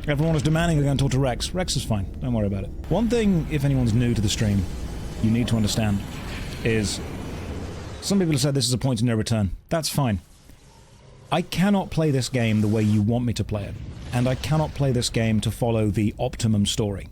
Everyone is demanding I go and talk to Rex. Rex is fine. Don't worry about it. One thing, if anyone's new to the stream, you need to understand is some people have said this is a point of no return. That's fine. I cannot play this game the way you want me to play it, and I cannot play this game to follow the optimum story.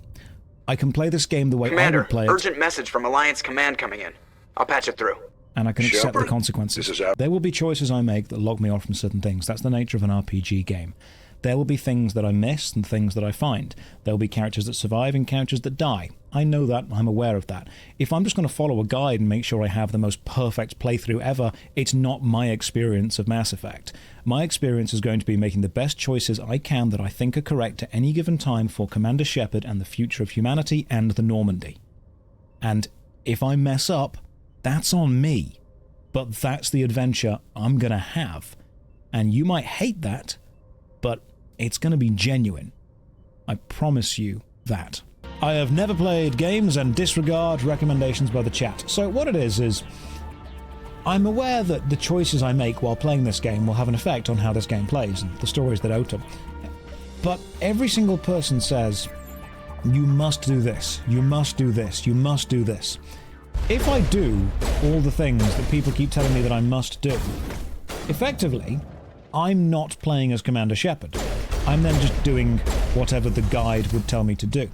I can play this game the way I would play it. Urgent message from Alliance Command coming in. I'll patch it through. And I can accept the consequences. There will be choices I make that lock me off from certain things. That's the nature of an RPG game. There will be things that I miss and things that I find. There will be characters that survive and characters that die. I know that, I'm aware of that. If I'm just going to follow a guide and make sure I have the most perfect playthrough ever, it's not my experience of Mass Effect. My experience is going to be making the best choices I can that I think are correct at any given time for Commander Shepard and the future of humanity and the Normandy. And if I mess up, that's on me. But that's the adventure I'm going to have. And you might hate that, but it's going to be genuine. I promise you that. I have never played games and disregard recommendations by the chat. So what it is I'm aware that the choices I make while playing this game will have an effect on how this game plays and the stories that open. But every single person says, you must do this, you must do this, you must do this. If I do all the things that people keep telling me that I must do, effectively, I'm not playing as Commander Shepard. I'm then just doing whatever the guide would tell me to do.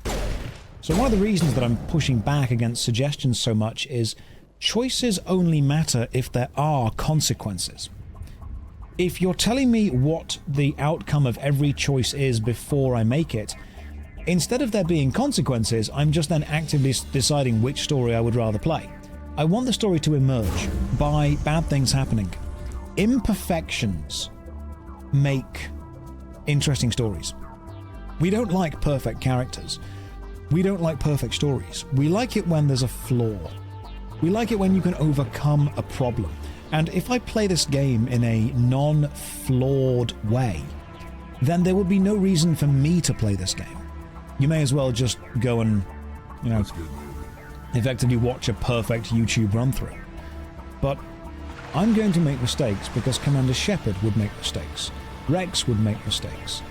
So one of the reasons that I'm pushing back against suggestions so much is choices only matter if there are consequences. If you're telling me what the outcome of every choice is before I make it, instead of there being consequences, I'm just then actively deciding which story I would rather play. I want the story to emerge by bad things happening. Imperfections make interesting stories. We don't like perfect characters. We don't like perfect stories. We like it when there's a flaw. We like it when you can overcome a problem. And if I play this game in a non-flawed way, then there would be no reason for me to play this game. You may as well just go and, effectively watch a perfect YouTube run-through. But I'm going to make mistakes because Commander Shepard would make mistakes. Rex would make mistakes.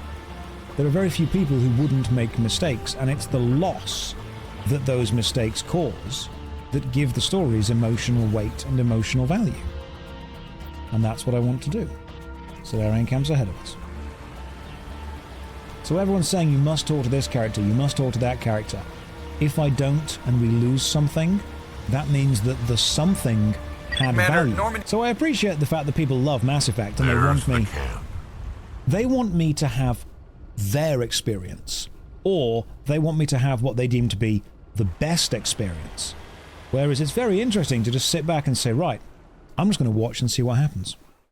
There are very few people who wouldn't make mistakes, and it's the loss that those mistakes cause that give the stories emotional weight and emotional value. And that's what I want to do. So there camp's ahead of us. So everyone's saying you must talk to this character, you must talk to that character. If I don't and we lose something, that means that the something had value. So I appreciate the fact that people love Mass Effect and they want me to have their experience, or they want me to have what they deem to be the best experience. Whereas it's very interesting to just sit back and say, right, I'm just going to watch and see what happens.